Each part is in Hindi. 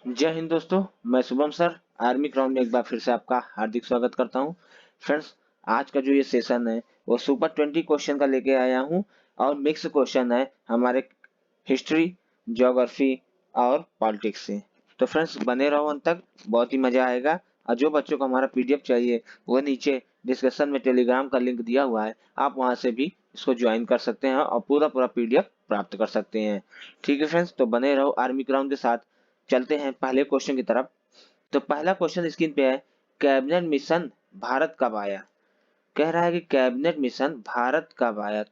जय हिंद दोस्तों। मैं शुभम सर आर्मी ग्राउंड में एक बार फिर से आपका हार्दिक स्वागत करता हूं। फ्रेंड्स, आज का जो ये सेशन है वो सुपर 20 क्वेश्चन का लेके आया हूं और मिक्स क्वेश्चन है हमारे हिस्ट्री, ज्योग्राफी और पॉलिटिक्स से। तो फ्रेंड्स बने रहो अंत तक, बहुत ही मजा आएगा। और जो बच्चों को हमारा पीडीएफ चाहिए वो नीचे डिस्क्रिप्शन में टेलीग्राम का लिंक दिया हुआ है, आप वहां से भी इसको ज्वाइन कर सकते हैं और पूरा पूरा पीडीएफ प्राप्त कर सकते हैं। ठीक है फ्रेंड्स, तो बने रहो आर्मी ग्राउंड के साथ। चलते हैं पहले क्वेश्चन की तरफ। तो पहला क्वेश्चन स्क्रीन पे है, कैबिनेट मिशन भारत कब आया? कह रहा है कि कैबिनेट मिशन भारत कब आया।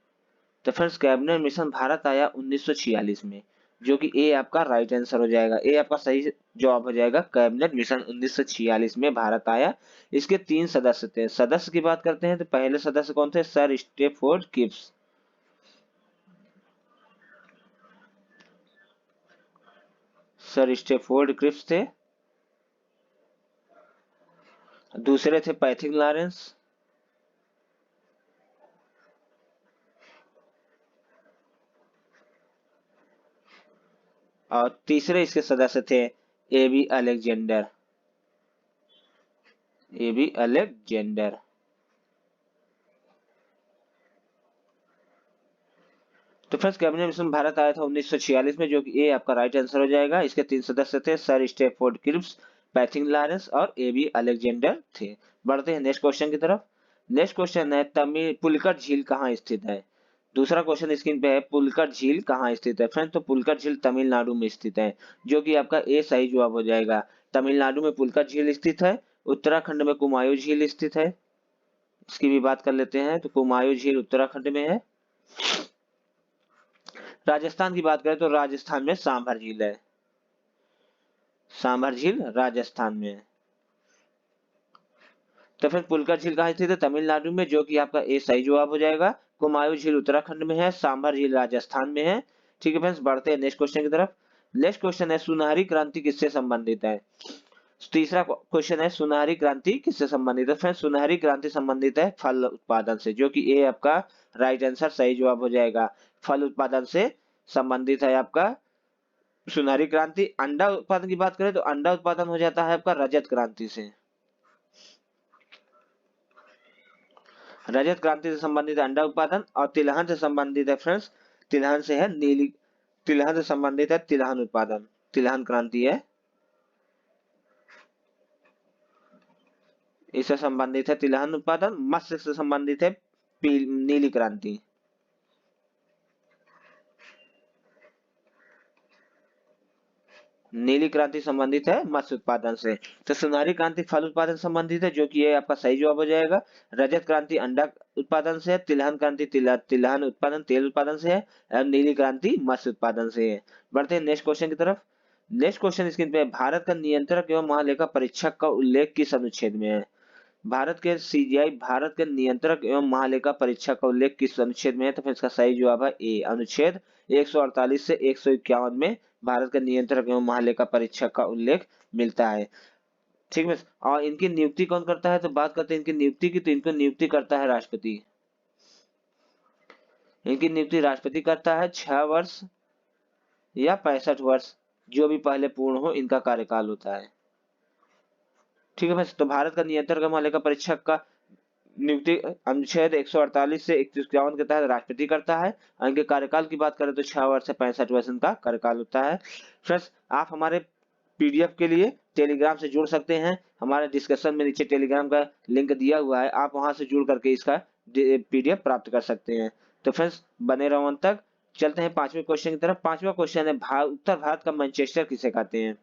तो फ्रेंड्स कैबिनेट मिशन भारत आया 1946 में, जो कि ए आपका राइट आंसर हो जाएगा। ए आपका सही जवाब हो जाएगा। कैबिनेट मिशन 1946 में भारत आया। इसके 3 सदस्य थे। सदस्य की बात करते हैं तो पहले सदस्य कौन थे? Sir Stafford Cripps. Sir Stafford Cripps थे। दूसरे थे पैथिक लॉरेंस। और तीसरे इसके सदस्य थे एबी अलेक्जेंडर। AB Alexander. तो फ्रेंड्स कैबिनेट मिशन भारत आया था 1946 में, जो कि ए आपका राइट आंसर हो जाएगा। इसके 3 सदस्य थे sir Stafford Cripps, Pethick Lawrence और एबी अलेक्जेंडर थे। बढ़ते हैं नेक्स्ट क्वेश्चन की तरफ। नेक्स्ट क्वेश्चन है, तमिल पुलिकट झील कहाँ स्थित है? दूसरा क्वेश्चन स्क्रीन पे है, पुलिकट झील कहाँ स्थित है? फ्रेंड्स तो पुलिकट झील तमिलनाडु में स्थित है, जो कि आपका ए सही जवाब हो जाएगा। तमिलनाडु में पुलिकट झील स्थित है। उत्तराखंड में कुमायूं झील स्थित है। इसकी भी बात कर लेते हैं तो कुमायूं झील उत्तराखंड में है। राजस्थान की बात करें तो राजस्थान में सांभर झील है। सांभर झील राजस्थान में है। तो फिर पुलका झील कहाँ स्थित है? तमिलनाडु में, जो कि आपका ए सही जवाब हो जाएगा। कुमायूं झील उत्तराखंड में है। सांभर झील राजस्थान में है। ठीक है फ्रेंड्स, बढ़ते हैं नेक्स्ट क्वेश्चन की तरफ। नेक्स्ट क्वेश्चन है, सुनहरी क्रांति किससे संबंधित है? तीसरा क्वेश्चन है, सुनहरी क्रांति किससे संबंधित है? फ्रेंड्स सुनहरी क्रांति संबंधित है फल उत्पादन से, जो कि ए आपका राइट आंसर सही जवाब हो जाएगा। फल उत्पादन से संबंधित है आपका सुनहरी क्रांति। अंडा उत्पादन की बात करें तो अंडा उत्पादन हो जाता है आपका रजत क्रांति से। रजत क्रांति से संबंधित अंडा उत्पादन। और तिलहन से संबंधित है फ्रेंड्स, तिलहन से है नीली, तिलहन से संबंधित है तिलहन उत्पादन। तिलहन क्रांति है, इससे संबंधित है तिलहन उत्पादन। मत्स्य से संबंधित है नीली क्रांति। नीली क्रांति संबंधित है मत्स्य उत्पादन से। तो सुनहरी क्रांति फल उत्पादन संबंधित है, जो कि ये आपका सही जवाब हो जाएगा। रजत क्रांति अंडा उत्पादन से है। तिलहन क्रांति तिलहन उत्पादन तेल उत्पादन से है। और नीली क्रांति मत्स्य उत्पादन से है। बढ़ते हैं नेक्स्ट क्वेश्चन की तरफ। नेक्स्ट क्वेश्चन स्क्रीन पे है, भारत का नियंत्रक एवं महालेखा परीक्षक का उल्लेख किस अनुच्छेद में है? भारत के सीजीआई भारत के नियंत्रक एवं महालेखा परीक्षक का उल्लेख किस अनुच्छेद में है? तो फिर इसका सही जवाब है ए, अनुच्छेद 148 से 151 में भारत के नियंत्रक एवं महालेखा परीक्षक का उल्लेख मिलता है। ठीक है। और इनकी नियुक्ति कौन करता है? तो बात करते हैं इनकी नियुक्ति की, तो इनको नियुक्ति करता है राष्ट्रपति। इनकी नियुक्ति राष्ट्रपति करता है। 6 वर्ष या 65 वर्ष, जो भी पहले पूर्ण हो इनका कार्यकाल होता है। ठीक है। तो भारत का नियंत्रक एवं महालेखा परीक्षक का नियुक्ति अनुच्छेद 148 से 151 के तहत राष्ट्रपति करता है। और इनके कार्यकाल की बात करें तो 6 वर्ष से 65 वर्ष इनका कार्यकाल होता है। फ्रेंड्स आप हमारे पीडीएफ के लिए टेलीग्राम से जुड़ सकते हैं। हमारे डिस्कशन में नीचे टेलीग्राम का लिंक दिया हुआ है, आप वहां से जुड़ करके इसका पीडीएफ प्राप्त कर सकते हैं। तो फ्रेंड्स बने रहो अंत तक। चलते हैं पांचवें क्वेश्चन की तरफ। पांचवा क्वेश्चन है, उत्तर भारत का मैनचेस्टर किसे कहते हैं?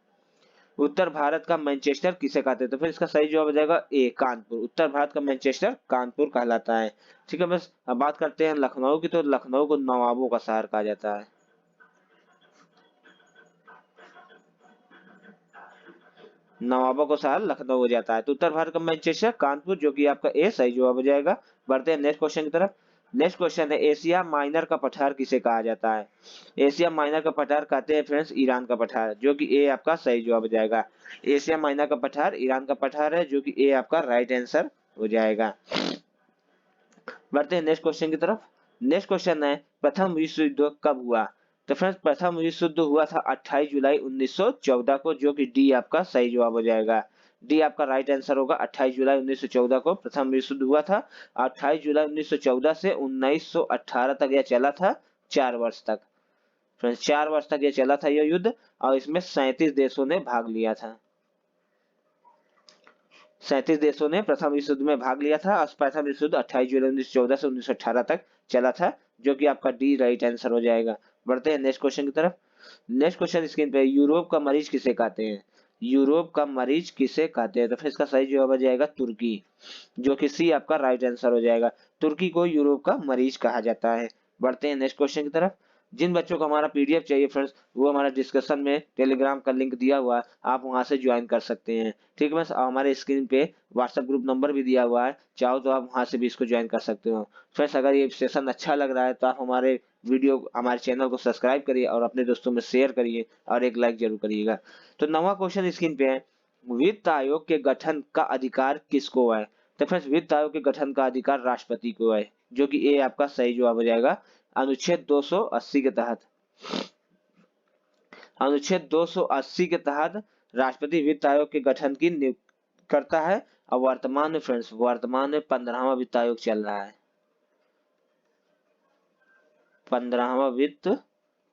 उत्तर भारत का मैनचेस्टर किसे कहते हैं? तो फिर इसका सही जवाब हो जाएगा ए, कानपुर। उत्तर भारत का मैनचेस्टर कानपुर कहलाता है। ठीक है। बस अब बात करते हैं लखनऊ की, तो लखनऊ को नवाबों का शहर कहा जाता है। नवाबों का शहर लखनऊ हो जाता है। तो उत्तर भारत का मैनचेस्टर कानपुर, जो कि आपका ए सही जवाब हो जाएगा। बढ़ते हैं नेक्स्ट क्वेश्चन की तरफ। नेक्स्ट क्वेश्चन है, एशिया माइनर का पठार किसे कहा जाता है? एशिया माइनर का पठार कहते हैं फ्रेंड्स ईरान का पठार, जो कि ए आपका सही जवाब हो जाएगा। एशिया माइनर का पठार ईरान का पठार है, जो कि ए आपका राइट आंसर हो जाएगा। बढ़ते हैं नेक्स्ट क्वेश्चन की तरफ। नेक्स्ट क्वेश्चन है, प्रथम विश्व युद्ध कब हुआ? तो फ्रेंड्स प्रथम विश्व युद्ध हुआ था 28 जुलाई 1914 को, जो कि डी आपका सही जवाब हो जाएगा। डी आपका राइट आंसर होगा। 28 जुलाई 1914 को प्रथम विश्व युद्ध हुआ था। 28 जुलाई 1914 से 1918 तक यह चला था, 4 वर्ष तक। फ्रेंड्स 4 वर्ष तक ये चला था यह युद्ध, और इसमें 37 देशों ने भाग लिया था। 37 देशों ने प्रथम विश्व युद्ध में भाग लिया था, और प्रथम विश्व युद्ध 28 जुलाई 1914 से 1918 तक चला था, जो कि आपका डी राइट आंसर हो जाएगा। बढ़ते हैं नेक्स्ट क्वेश्चन की तरफ। नेक्स्ट क्वेश्चन स्क्रीन पे, यूरोप का मरीज किसे कहते हैं? यूरोप का मरीज किसे कहते हैं? तो फिर इसका सही जवाब हो जाएगा तुर्की, जो कि सी आपका राइट आंसर हो जाएगा। तुर्की को यूरोप का मरीज कहा जाता है। बढ़ते हैं नेक्स्ट क्वेश्चन की तरफ। जिन बच्चों को हमारा पीडीएफ चाहिए फ्रेंड्स, वो हमारा डिस्कशन में टेलीग्राम का लिंक दिया हुआ है, आप वहां से ज्वाइन कर सकते हैं। ठीक है, हमारे स्क्रीन पे व्हाट्सएप ग्रुप नंबर भी दिया हुआ है, चाहो तो आप वहां से भी इसको ज्वाइन कर सकते हो। फ्रेंड्स अगर ये सेशन अच्छा लग रहा है तो आप हमारे चैनल को सब्सक्राइब करिए और अपने दोस्तों में शेयर करिए, और एक लाइक जरूर करिएगा। तो नवा क्वेश्चन स्क्रीन पे है, वित्त आयोग के गठन का अधिकार किसको है? तो फ्रेंड्स वित्त आयोग के गठन का अधिकार राष्ट्रपति को है, जो कि ए आपका सही जवाब हो जाएगा। अनुच्छेद 280 के तहत, अनुच्छेद 280 के तहत राष्ट्रपति वित्त आयोग के गठन की नियुक्ति करता है। और वर्तमान में फ्रेंड्स, वर्तमान में 15वां वित्त आयोग चल रहा है। 15वां वित्त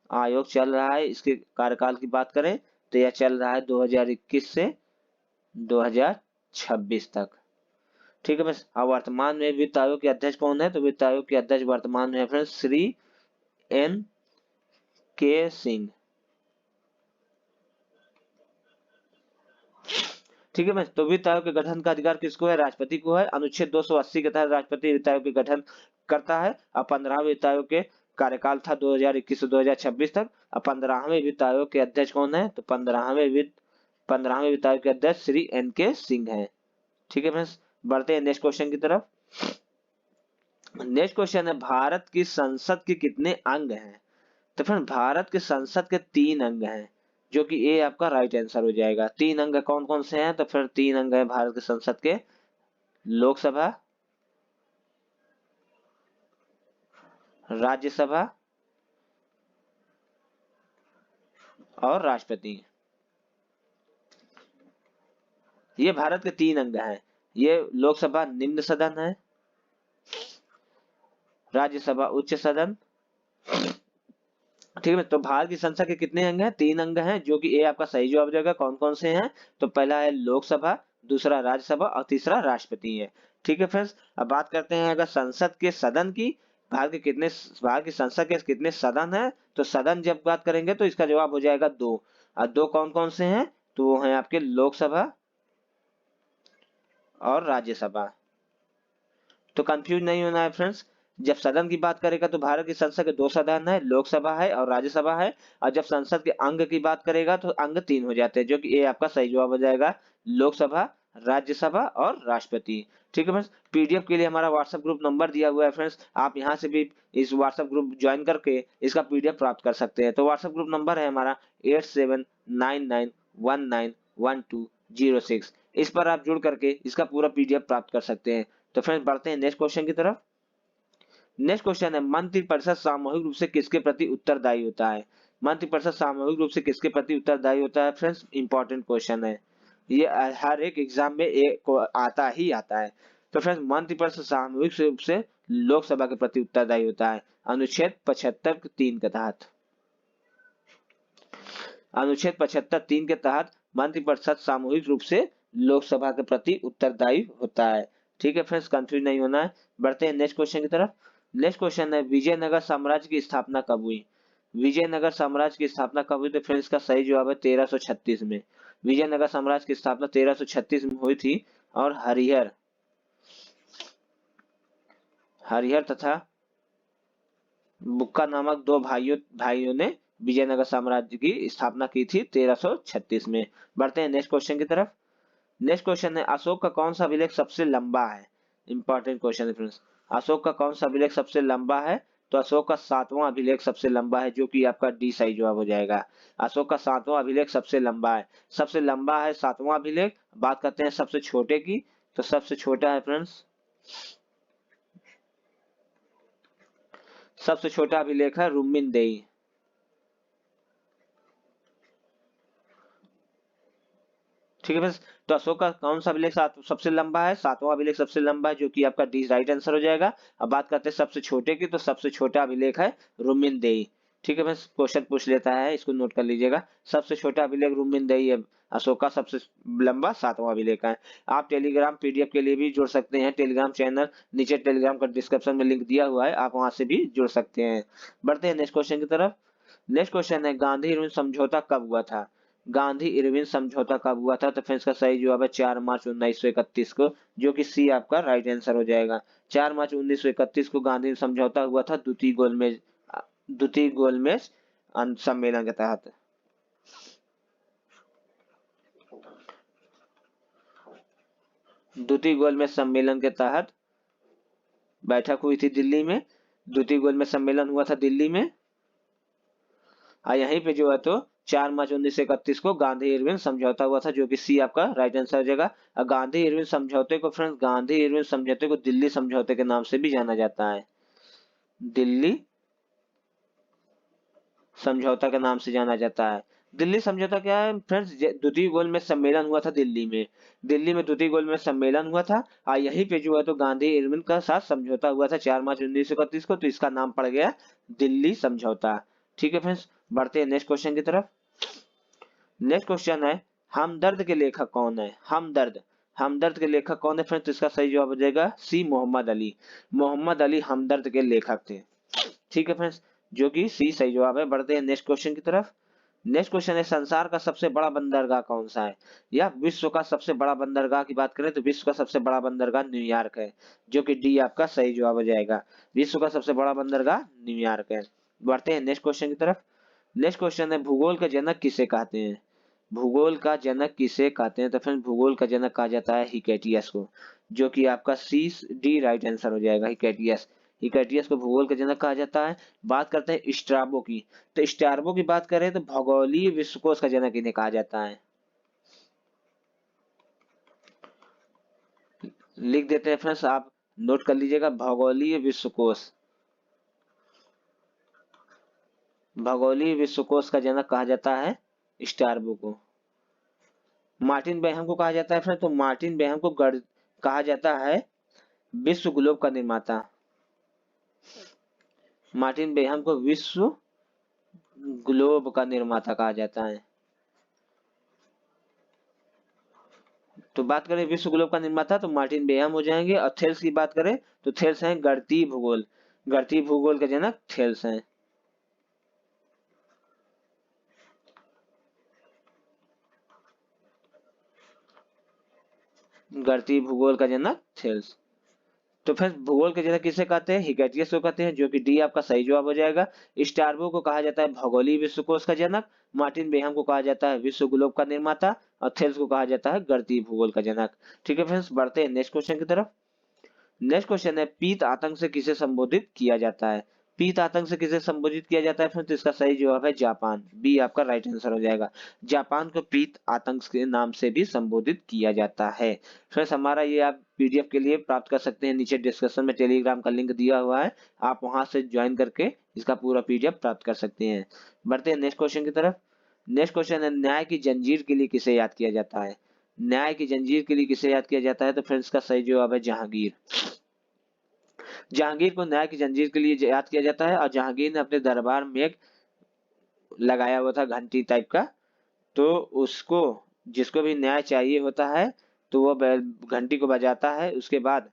आयोग चल रहा है। इसके कार्यकाल की बात करें तो यह चल रहा है 2021 से 2026 तक। ठीक है बस। अब वर्तमान में वित्त आयोग के अध्यक्ष कौन है? तो वित्त आयोग के अध्यक्ष वर्तमान में है फ्रेंड्स श्री एन के सिंह। ठीक है तो वित्त आयोग के गठन का अधिकार किसको है? राष्ट्रपति को है। अनुच्छेद 280 के तहत राष्ट्रपति वित्त आयोग के गठन करता है। अब 15वें वित्त आयोग के कार्यकाल था 2021 से 2026 तक। अब 15वें वित्त आयोग के अध्यक्ष कौन है? तो 15वें वित्त आयोग के अध्यक्ष श्री एन के सिंह है। ठीक है फ्रेंड्स, बढ़ते हैं नेक्स्ट क्वेश्चन की तरफ। नेक्स्ट क्वेश्चन है, भारत की संसद के कितने अंग हैं? तो फ्रेंड भारत के संसद के 3 अंग हैं, जो कि ए आपका राइट आंसर हो जाएगा। 3 अंग कौन कौन से हैं? तो फिर 3 अंग है भारत के संसद के, लोकसभा, राज्यसभा और राष्ट्रपति। ये भारत के 3 अंग हैं। ये लोकसभा निम्न सदन है, राज्यसभा उच्च सदन। ठीक है, तो भारत की संसद के कितने अंग हैं? 3 अंग हैं, जो कि ए आपका सही जवाब हो जाएगा। कौन कौन से हैं? तो पहला है लोकसभा, दूसरा राज्यसभा और तीसरा राष्ट्रपति है। ठीक है फ्रेंड्स, अब बात करते हैं अगर संसद के सदन की। भारत की संसद के कितने सदन है? तो सदन जब बात करेंगे तो इसका जवाब हो जाएगा 2। और 2 कौन कौन से हैं? तो वो है आपके लोकसभा और राज्यसभा। तो कंफ्यूज नहीं होना है फ्रेंड्स। जब सदन की बात करेगा तो भारत की संसद के 2 सदन है, लोकसभा है और राज्यसभा है। और जब संसद के अंग की बात करेगा तो अंग 3 हो जाते हैं, जो कि ए आपका सही जवाब हो जाएगा। लोकसभा, राज्यसभा और राष्ट्रपति। ठीक है फ्रेंड्स, पीडीएफ के लिए हमारा व्हाट्सएप ग्रुप नंबर दिया हुआ है फ्रेंड्स, आप यहाँ से भी इस व्हाट्सएप ग्रुप ज्वाइन करके इसका पीडीएफ प्राप्त कर सकते हैं। तो व्हाट्सएप ग्रुप नंबर है हमारा 8799111206। इस पर आप जुड़ करके इसका पूरा पीडीएफ प्राप्त कर सकते हैं। तो फ्रेंड्स बढ़ते हैं नेक्स्ट क्वेश्चन की तरफ। नेक्स्ट क्वेश्चन है, मंत्रिपरिषद सामूहिक रूप से किसके प्रति उत्तरदायी होता है? मंत्रिपरिषद सामूहिक रूप से किसके प्रति उत्तरदायी होता है? फ्रेंड्स इंपॉर्टेंट क्वेश्चन है ये, हर एक एग्जाम में एक आता ही आता है। तो फ्रेंड्स मंत्रिपरिषद सामूहिक रूप से लोकसभा के प्रति उत्तरदायी होता है, अनुच्छेद 75(3) के तहत। अनुच्छेद 75(3) के तहत मंत्रिपरिषद सामूहिक रूप से लोकसभा के प्रति उत्तरदायी होता है। ठीक है फ्रेंड्स, कंफ्यूज नहीं होना है। बढ़ते हैं नेक्स्ट क्वेश्चन की तरफ। नेक्स्ट क्वेश्चन है, विजयनगर साम्राज्य की स्थापना कब हुई? विजयनगर साम्राज्य की स्थापना कब हुई? तो फ्रेंड्स का सही जवाब है 1336 में। विजयनगर साम्राज्य की स्थापना 1336 में हुई थी। और हरिहर तथा बुक्का नामक 2 भाइयों ने विजयनगर साम्राज्य की स्थापना की थी 1336 में। बढ़ते हैं नेक्स्ट क्वेश्चन की तरफ। नेक्स्ट क्वेश्चन है, अशोक का कौन सा अभिलेख सबसे लंबा है? इंपॉर्टेंट क्वेश्चन है फ्रेंड्स। अशोक का कौन सा अभिलेख सबसे लंबा है? तो अशोक का 7वां अभिलेख सबसे लंबा है, जो कि आपका डी सही जवाब हो जाएगा। अशोक का 7वां अभिलेख सबसे लंबा है। सबसे लंबा है 7वां अभिलेख। बात करते हैं सबसे छोटे की, तो सबसे छोटा है फ्रेंड्स, सबसे छोटा अभिलेख है रुक्मिणदेही। ठीक है फ्रेंड्स। तो अशोक का कौन सा अभिलेख सबसे लंबा है? 7वां अभिलेख सबसे लंबा है, जो कि आपका डी राइट आंसर हो जाएगा। अब बात करते हैं सबसे छोटे की, तो सबसे छोटा अभिलेख है रुमिनदेही। ठीक है फ्रेंड्स, क्वेश्चन पूछ लेता है, इसको नोट कर लीजिएगा। सबसे छोटा अभिलेख रुमिनदेही है, अशोक का सबसे लंबा 7वां अभिलेख है। आप टेलीग्राम पीडीएफ के लिए भी जुड़ सकते हैं, टेलीग्राम चैनल नीचे टेलीग्राम का डिस्क्रिप्शन में लिंक दिया हुआ है, आप वहां से भी जुड़ सकते हैं। बढ़ते हैं नेक्स्ट क्वेश्चन की तरफ। नेक्स्ट क्वेश्चन है गांधी इरविन समझौता कब हुआ था? गांधी इरविन समझौता कब हुआ था? तो फ्रेंड्स का सही जवाब है 4 मार्च 1931 को, जो कि सी आपका राइट आंसर हो जाएगा। 4 मार्च 1931 को गांधी समझौता हुआ था द्वितीय गोलमेज सम्मेलन के तहत। द्वितीय गोलमेज सम्मेलन के तहत बैठक हुई थी दिल्ली में। द्वितीय गोलमेज सम्मेलन हुआ था दिल्ली में, और यहीं पे जो है तो 4 मार्च 1931 को गांधी इरविन समझौता हुआ था, जो कि सी आपका राइट आंसर हो जाएगा। और गांधी इरविन समझौते को फ्रेंड्स, गांधी इरविन समझौते को दिल्ली समझौते के नाम से भी जाना जाता है। दिल्ली समझौता के नाम से जाना जाता है। दिल्ली समझौता क्या है फ्रेंड्स? द्वितीय गोलमेज सम्मेलन हुआ था दिल्ली में। दिल्ली में द्वितीय गोलमेज सम्मेलन हुआ था, और यहीं पे जो है तो गांधी इरविन का साथ समझौता हुआ था 4 मार्च 1931 को, तो इसका नाम पड़ गया दिल्ली समझौता। ठीक है फ्रेंड्स, बढ़ते हैं नेक्स्ट क्वेश्चन की तरफ। नेक्स्ट क्वेश्चन है हमदर्द के लेखक कौन है? हमदर्द, हमदर्द के लेखक कौन है फ्रेंड्स? तो इसका सही जवाब हो जाएगा सी मोहम्मद अली। मोहम्मद अली हमदर्द के लेखक थे। ठीक है फ्रेंड्स, जो कि सी सही जवाब है। बढ़ते हैं नेक्स्ट क्वेश्चन की तरफ। नेक्स्ट क्वेश्चन है संसार का सबसे बड़ा बंदरगाह कौन सा है? या विश्व का सबसे बड़ा बंदरगाह की बात करें तो विश्व का सबसे बड़ा बंदरगाह न्यूयॉर्क है, जो कि डी आपका सही जवाब हो जाएगा। विश्व का सबसे बड़ा बंदरगाह न्यूयॉर्क है। बढ़ते हैं नेक्स्ट क्वेश्चन की तरफ। नेक्स्ट क्वेश्चन है भूगोल का जनक किसे कहते हैं? भूगोल का जनक किसे कहते हैं? तो फ्रेंड्स भूगोल का जनक कहा जाता है हिकेटियस को, जो कि आपका सी डी राइट आंसर हो जाएगा, हिकेटियस। हिकेटियस को भूगोल का जनक कहा जाता है। बात करते हैं स्ट्राबो की, तो स्ट्राबो की बात करें तो भौगोलीय विश्वकोश का जनक इन्हें कहा जाता है। लिख देते हैं फ्रेंड्स, आप नोट कर लीजिएगा, भौगोलीय विश्वकोश। भौगोलीय विश्वकोश का जनक कहा जाता है स्ट्राबो को। मार्टिन बेहम को कहा जाता है फ्रेंड, तो मार्टिन बेहम को कहा जाता है विश्व ग्लोब का निर्माता। मार्टिन बेहम को विश्व ग्लोब का निर्माता कहा जाता है। तो बात करें विश्व ग्लोब का निर्माता तो मार्टिन बेहम हो जाएंगे, और थेल्स की बात करें तो थेल्स हैं गणितीय भूगोल। गणितीय भूगोल के जनक थेल्स हैं। गणितीय भूगोल का जनक थेल्स। तो फिर भूगोल के जनक किसे कहते हैं? हिकेटियस को कहते हैं, जो कि डी आपका सही जवाब हो जाएगा। स्ट्राबो को कहा जाता है भौगोलीय विश्वकोश का जनक, मार्टिन बेहम को कहा जाता है विश्व ग्लोब का निर्माता, और थेल्स को कहा जाता है गणितीय भूगोल का जनक। ठीक है फ्रेंड्स, बढ़ते हैं नेक्स्ट क्वेश्चन की तरफ। नेक्स्ट क्वेश्चन है पीत आतंक से किसे संबोधित किया जाता है? पीत आतंक से किसे संबोधित किया जाता है? तो इसका सही जवाब है जापान, बी आपका राइट आंसर हो जाएगा। जापान को पीत आतंक के नाम से भी संबोधित किया जाता है। फ्रेंड्स हमारा ये आप पीडीएफ के लिए प्राप्त कर सकते हैं, नीचे डिस्क्रिप्शन में टेलीग्राम का लिंक दिया हुआ है, आप वहां से ज्वाइन करके इसका पूरा पीडीएफ प्राप्त कर सकते हैं। बढ़ते हैं नेक्स्ट क्वेश्चन की तरफ। नेक्स्ट क्वेश्चन है न्याय की जंजीर के लिए किसे याद किया जाता है? न्याय की जंजीर के लिए किसे याद किया जाता है? तो फ्रेंड्स का सही जवाब है जहांगीर। जहांगीर को न्याय की जंजीर के लिए याद किया जाता है, और जहांगीर ने अपने दरबार में एक लगाया हुआ था घंटी टाइप का, तो उसको जिसको भी न्याय चाहिए होता है तो वो घंटी को बजाता है, उसके बाद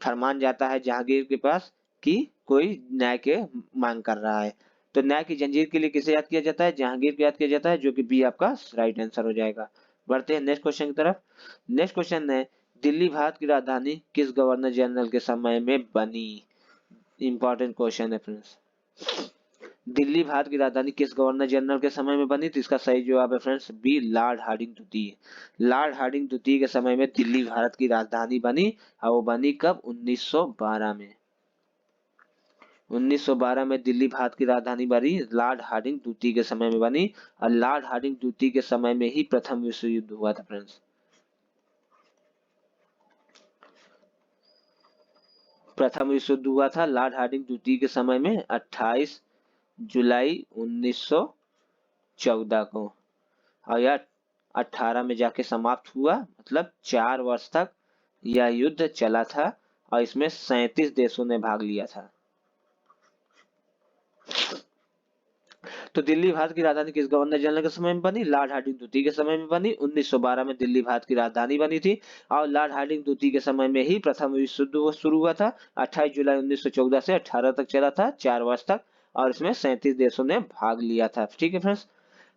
फरमान जाता है जहांगीर के पास कि कोई न्याय के मांग कर रहा है। तो न्याय की जंजीर के लिए किसे याद किया जाता है? जहांगीर को याद किया जाता है, जो कि बी आपका राइट आंसर हो जाएगा। बढ़ते हैं नेक्स्ट क्वेश्चन की तरफ। नेक्स्ट क्वेश्चन है दिल्ली भारत की राजधानी किस गवर्नर जनरल के समय में बनी? इंपॉर्टेंट क्वेश्चन है फ्रेंड्स। दिल्ली भारत की राजधानी किस गवर्नर जनरल के समय में बनी? तो इसका सही जवाब है फ्रेंड्स बी लॉर्ड हार्डिंग द्वितीय। लॉर्ड हार्डिंग द्वितीय के समय में दिल्ली भारत की राजधानी बनी, और वो बनी कब? 1912 में। 1912 में दिल्ली भारत की राजधानी बनी, लॉर्ड हार्डिंग द्वितीय के समय में बनी, और लॉर्ड हार्डिंग द्वितीय के समय में ही प्रथम विश्व युद्ध हुआ था फ्रेंड्स। प्रथम विश्व युद्ध हुआ था लॉर्ड हार्डिंग द्वितीय के समय में 28 जुलाई 1914 को, और यह 18 में जाके समाप्त हुआ, मतलब 4 वर्ष तक यह युद्ध चला था और इसमें 37 देशों ने भाग लिया था। तो दिल्ली भारत की राजधानी किस गवर्नर जनरल के समय में बनी? लॉर्ड हार्डिंग द्वितीय के समय में बनी। 1912 में दिल्ली भारत की राजधानी बनी थी और लॉर्ड हार्डिंग द्वितीय के समय में ही प्रथम विश्व युद्ध शुरू हुआ था। 28 जुलाई 1914 से 18 तक चला था, 4 वर्ष तक, और इसमें 37 देशों ने भाग लिया था। ठीक है फ्रेंड्स,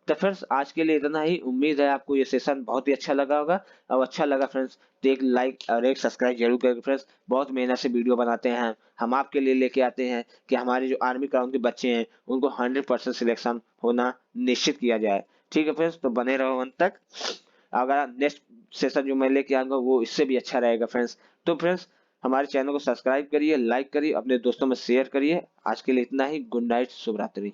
तो फ्रेंड्स आज के लिए इतना ही। उम्मीद है आपको ये सेशन बहुत ही अच्छा लगा होगा, और अच्छा लगा फ्रेंड्स तो एक लाइक और एक सब्सक्राइब जरूर करें फ्रेंड्स। बहुत मेहनत से वीडियो बनाते हैं हम आपके लिए लेके आते हैं कि हमारे जो आर्मी ग्राउंड के बच्चे हैं उनको 100% सिलेक्शन होना निश्चित किया जाए। ठीक है फ्रेंड्स, तो बने रहो अंत तक। अगर नेक्स्ट सेशन जो मैं लेके आऊंगा वो इससे भी अच्छा रहेगा फ्रेंड्स। तो फ्रेंड्स हमारे चैनल को सब्सक्राइब करिए, लाइक करिए, अपने दोस्तों में शेयर करिए। आज के लिए इतना ही। गुड नाइट, शुभ रात्रि।